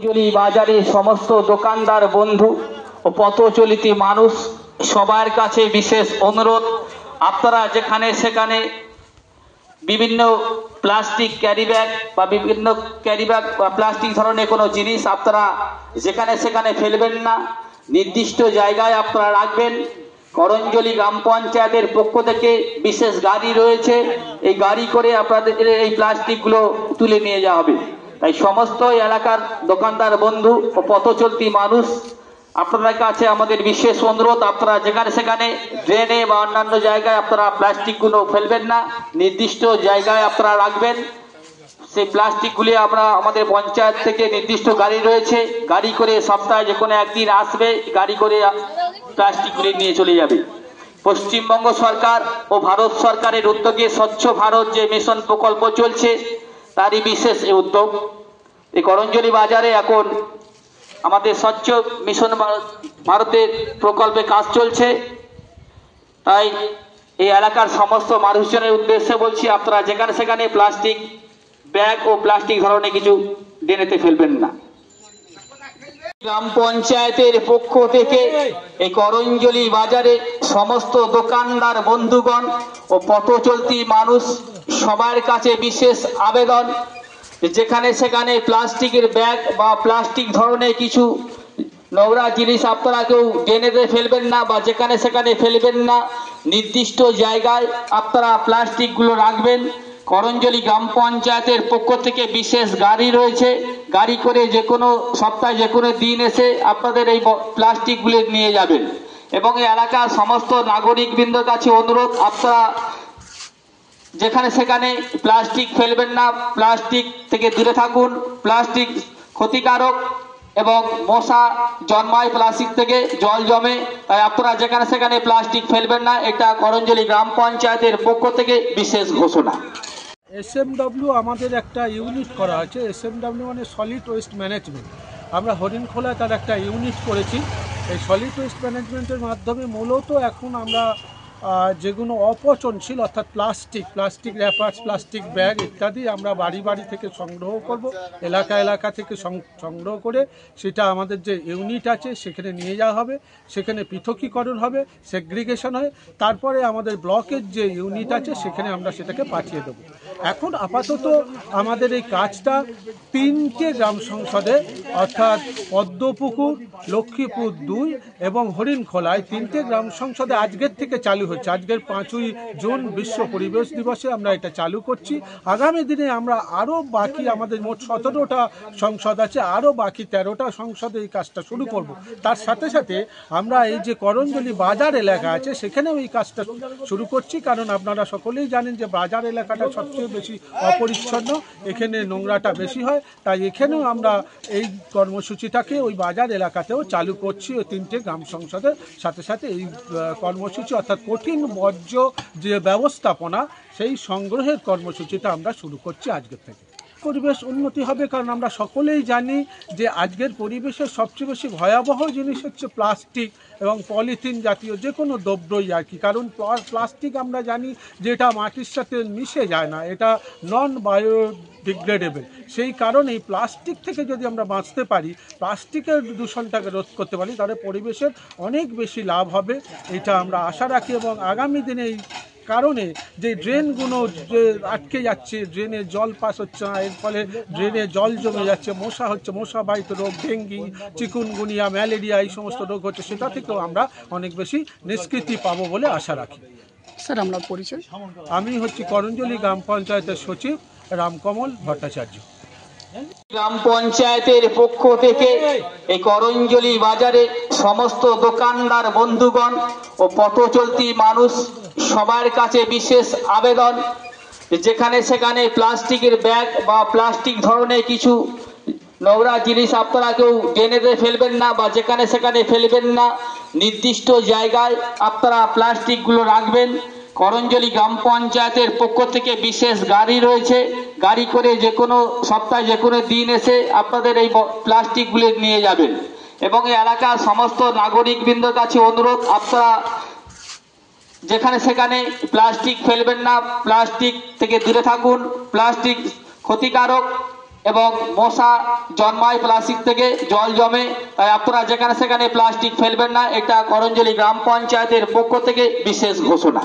করঞ্জলি বাজারে সমস্ত দোকানদার বন্ধু ও পথচলিত মানুষ সবার কাছে বিশেষ অনুরোধ, আপনারা যেখানে সেখানে বিভিন্ন প্লাস্টিক ক্যারি ব্যাগ বা বিভিন্ন ক্যারি ব্যাগ বা প্লাস্টিক ধরনের কোনো জিনিস আপনারা যেখানে সেখানে ফেলবেন না, নির্দিষ্ট জায়গায় আপনারা রাখবেন। করঞ্জলি গ্রাম পঞ্চায়েতের পক্ষ থেকে বিশেষ গাড়ি রয়েছে, এই গাড়ি করে আপনাদের এই প্লাস্টিকগুলো তুলে নিয়ে যাওয়া হবে। তাই সমস্ত এলাকার দোকানদার বন্ধু ও পথচলতি মানুষ আপনাদের কাছে আমাদের বিশেষ অনুরোধ, আপনারা যেখানে সেখানে ড্রেনে বা অন্যান্য জায়গায় আপনারা প্লাস্টিকগুলো ফেলবেন না, নির্দিষ্ট জায়গায় আপনারা রাখবেন। সেই প্লাস্টিকগুলি আমরা আমাদের পঞ্চায়েত থেকে নির্দিষ্ট গাড়ি রয়েছে, গাড়ি করে সপ্তাহে যে কোনো একদিন আসবে, গাড়ি করে প্লাস্টিকগুলি নিয়ে চলে যাবে। পশ্চিমবঙ্গ সরকার ও ভারত সরকারের উদ্যোগে স্বচ্ছ ভারত যে মিশন প্রকল্প চলছে, তারই বিশেষ এই উদ্যোগ। এই করঞ্জলি বাজারে এখন আমাদের স্বচ্ছ মিশন ভারতের প্রকল্পে কাজ চলছে। তাই এই এলাকার সমস্ত মানুষজনের উদ্দেশ্যে বলছি, আপনারা যেখানে সেখানে প্লাস্টিক ব্যাগ ও প্লাস্টিক ধরনের কিছু ড্রেনেতে ফেলবেন না। গ্রাম পঞ্চায়েতের পক্ষ থেকে এই করঞ্জলি বাজারে সমস্ত দোকানদার বন্ধুগণ ও পথচলতি মানুষ সবার কাছে বিশেষ আবেদন, যেখানে সেখানে প্লাস্টিকের ব্যাগ বা প্লাস্টিক ধরনের কিছু নোংরা জিনিস আপনারা কেউ ড্রেনেতে ফেলবেন না বা যেখানে সেখানে ফেলবেন না, নির্দিষ্ট জায়গায় আপনারা প্লাস্টিকগুলো রাখবেন। করঞ্জলি গ্রাম পঞ্চায়েতের পক্ষ থেকে বিশেষ গাড়ি রয়েছে, গাড়ি করে যে কোনো সপ্তাহে যে কোনো দিন এসে আপনাদের এই প্লাস্টিকগুলো নিয়ে যাবেন। এবং এই এলাকার সমস্ত নাগরিকবৃন্দর কাছে অনুরোধ, আপনারা যেখানে সেখানে প্লাস্টিক ফেলবেন না, প্লাস্টিক থেকে দূরে থাকুন। প্লাস্টিক ক্ষতিকারক এবং মশা জন্মায় প্লাস্টিক থেকে, জল জমে, তাই আপনারা যেখানে সেখানে প্লাস্টিক ফেলবেন না। এটা করঞ্জলি গ্রাম পঞ্চায়েতের পক্ষ থেকে বিশেষ ঘোষণা। SMW আমাদের একটা ইউনিট করা আছে। SMW মানে সলিড ওয়েস্ট ম্যানেজমেন্ট। আমরা হরিণখোলায় তার একটা ইউনিট করেছি। এই সলিড ওয়েস্ট ম্যানেজমেন্টের মাধ্যমে মূলত এখন আমরা যেগুলো অপচনশীল অর্থাৎ প্লাস্টিক র্যাপার্স, প্লাস্টিক ব্যাগ ইত্যাদি আমরা বাড়ি বাড়ি থেকে সংগ্রহ করব, এলাকা থেকে সংগ্রহ করে সেটা আমাদের যে ইউনিট আছে সেখানে নিয়ে যাওয়া হবে, সেখানে পৃথকীকরণ হবে, সেগ্রিগেশন হয়, তারপরে আমাদের ব্লকের যে ইউনিট আছে সেখানে আমরা সেটাকে পাঠিয়ে দেবো। এখন আপাতত আমাদের এই কাজটা 3টে গ্রাম সংসদে অর্থাৎ পদ্মপুকুর, লক্ষ্মীপুর 2 এবং হরিণখোলায় 3টে গ্রাম সংসদে আজকের থেকে চালু হচ্ছে। আজকের 5ই জুন বিশ্ব পরিবেশ দিবসে আমরা এটা চালু করছি। আগামী দিনে আমরা আরও বাকি আমাদের মোট 17টা সংসদ আছে, আরও বাকি 13টা সংসদে এই কাজটা শুরু করব। তার সাথে সাথে আমরা এই যে করঞ্জলি বাজার এলাকা আছে সেখানেও এই কাজটা শুরু করছি, কারণ আপনারা সকলেই জানেন যে বাজার এলাকাটা সবচেয়ে বেশি অপরিচ্ছন্ন, এখানে নোংরাটা বেশি হয়। তাই এখানেও আমরা এই কর্মসূচিটাকে ওই বাজার এলাকাতেও চালু করছি। ওই 3টে গ্রাম সংসদের সাথে সাথে এই কর্মসূচি অর্থাৎ কঠিন বর্জ্য যে ব্যবস্থাপনা সেই সংগ্রহের কর্মসূচিটা আমরা শুরু করছি আজকের থেকে। পরিবেশ উন্নতি হবে, কারণ আমরা সকলেই জানি যে আজকের পরিবেশের সবচেয়ে বেশি ভয়াবহ জিনিস হচ্ছে প্লাস্টিক এবং পলিথিন জাতীয় যে কোনো দ্রব্যই আর কি। কারণ প্লাস্টিক আমরা জানি যে এটা মাটির সাথে মিশে যায় না, এটা নন বায়োডিগ্রেডেবল। সেই কারণে এই প্লাস্টিক থেকে যদি আমরা বাঁচতে পারি, প্লাস্টিকের দূষণটাকে রোধ করতে পারি, তাহলে পরিবেশের অনেক বেশি লাভ হবে, এটা আমরা আশা রাখি। এবং আগামী দিনে এই কারণে যে ড্রেনগুলো যে আটকে যাচ্ছে, ড্রেনে জল পাস হচ্ছে না, এর ফলে ড্রেনে জল জমে যাচ্ছে, মশা হচ্ছে, মশাবাহিত রোগ, ডেঙ্গি, চিকুনগুনিয়া, ম্যালেরিয়া এই সমস্ত রোগ হচ্ছে, সেটা থেকেও আমরা অনেক বেশি নিষ্কৃতি পাবো বলে আশা রাখি। স্যার, আমরা পরিচয়? আমি হচ্ছি করঞ্জলি গ্রাম পঞ্চায়েতের সচিব রামকমল ভট্টাচার্য। গ্রাম পঞ্চায়েতের পক্ষ থেকে এই করঞ্জলি বাজারে সমস্ত দোকানদার বন্ধুগণ ও পথচলতি মানুষ সবার কাছে বিশেষ আবেদন, যেখানে সেখানে প্লাস্টিকের ব্যাগ বা প্লাস্টিক ধরনের কিছু নোংরা জিনিস আপনারা কেউ ড্রেনেতে ফেলবেন না বা যেখানে সেখানে ফেলবেন না, নির্দিষ্ট জায়গায় আপনারা প্লাস্টিকগুলো রাখবেন। করঞ্জলি গ্রাম পঞ্চায়েতের পক্ষ থেকে বিশেষ গাড়ি রয়েছে, গাড়ি করে যে কোনো সপ্তাহে যে কোনো দিন এসে আপনাদের এই প্লাস্টিকগুলো নিয়ে যাবেন। এবং এই এলাকার সমস্ত নাগরিকবৃন্দর কাছে অনুরোধ, আপনারা যেখানে সেখানে প্লাস্টিক ফেলবেন না, প্লাস্টিক থেকে দূরে থাকুন। প্লাস্টিক ক্ষতিকারক এবং মশা জন্মায় প্লাস্টিক থেকে, জল জমে। তাই আপনারা যেখানে সেখানে প্লাস্টিক ফেলবেন না, এটা করঞ্জলি গ্রাম পঞ্চায়েতের পক্ষ থেকে বিশেষ ঘোষণা।